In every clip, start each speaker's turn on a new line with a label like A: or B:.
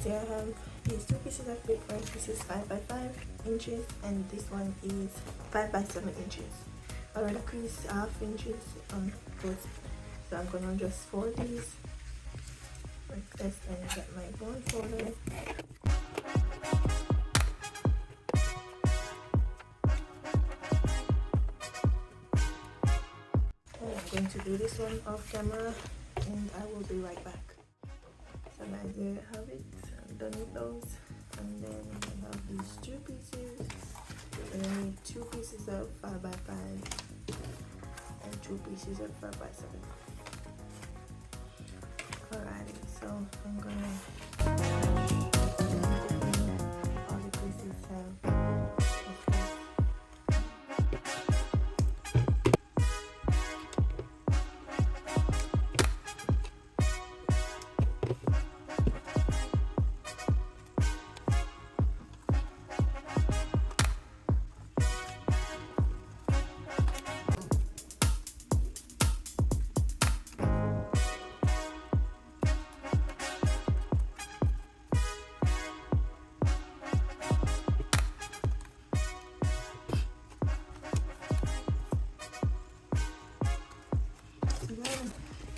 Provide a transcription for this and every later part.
A: here I have these two pieces of paper. This is 5 by 5 inches and this one is 5 by 7 inches. I already creased half inches on both, so I'm gonna just fold these like this and get my bone folder. And I'm going to do this one off camera and I will be right back. So guys, there you have it. I'm done with those. And then I have these two pieces. And I need two pieces of 5 by 5 and two pieces of 5 by 7. Alrighty, so I'm gonna all the pieces have.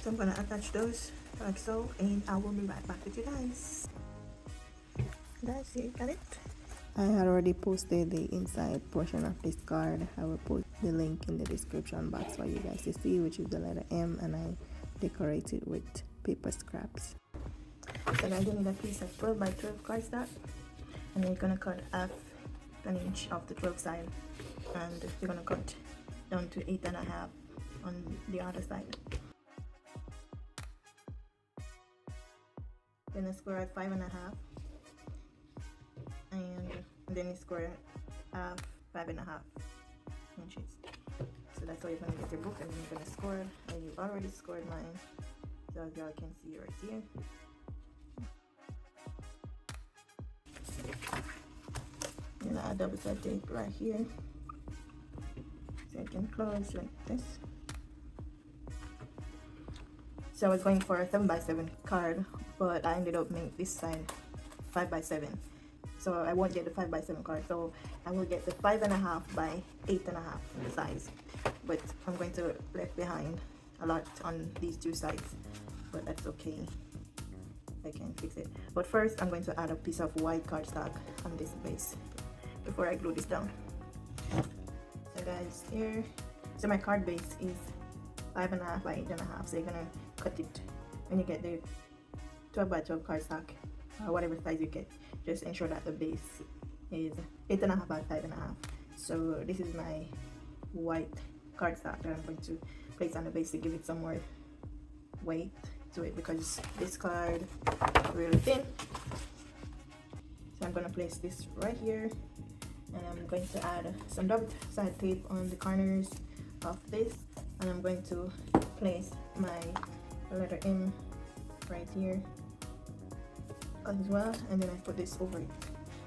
A: So I'm gonna attach those like so, and I will be right back with you guys. That's it, got it. I had already posted the inside portion of this card. I will put the link in the description box for you guys to see, which is the letter M, and I decorated with paper scraps. So guys, you need a piece of 12 by 12 cardstock, and you're gonna cut half an inch off the 12 side, and you're gonna cut down to 8.5 on the other side. Then I square at 5.5, and then you square half 5.5 inches. So that's how you're gonna get your book, and then you're gonna score it. And you've already scored mine, so as y'all can see right here. And I double side tape right here, so it can close like this. So I was going for a 7 by 7 card, but I ended up making this side 5 by 7. So I won't get the 5 by 7 card, so I will get the 5.5 by 8.5 size. But I'm going to left behind a lot on these two sides, but that's okay. I can fix it. But first, I'm going to add a piece of white cardstock on this base before I glue this down. So guys, here, so my card base is 5.5 by 8.5. So you're gonna cut it when you get the 12 by 12 cardstock, or whatever size you get. Just ensure that the base is 8.5 by 5.5. So this is my white cardstock that I'm going to place on the base to give it some more weight to it, because this card is really thin. So I'm going to place this right here, and I'm going to add some double side tape on the corners of this, and I'm going to place my letter M right here as well, and then I put this over it,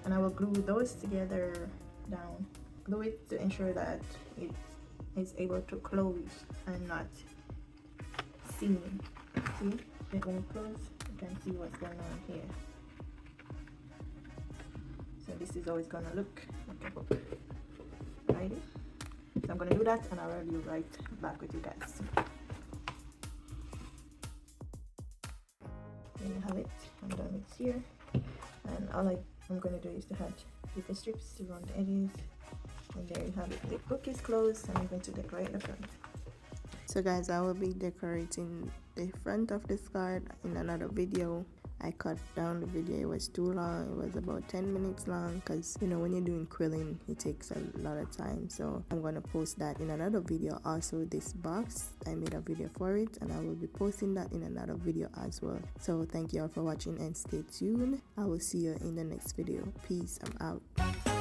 A: and I will glue those together down. Glue it to ensure that it is able to close and not seen. See, when it closes, you can see what's going on here. So this is always gonna look like a book. Righty. So I'm gonna do that, and I'll be right back with you guys. There you have it. I'm done with here, and all I'm gonna do is to add paper strips around the edges, and there you have it. The book is closed, and I'm going to decorate the front. So guys, I will be decorating the front of this card in another video. I cut down the video, it was too long. It was about 10 minutes long, because you know, when you're doing quilling, it takes a lot of time. So I'm gonna post that in another video. Also, this box, I made a video for it, and I will be posting that in another video as well. So thank you all for watching, and stay tuned. I will see you in the next video. Peace, I'm out.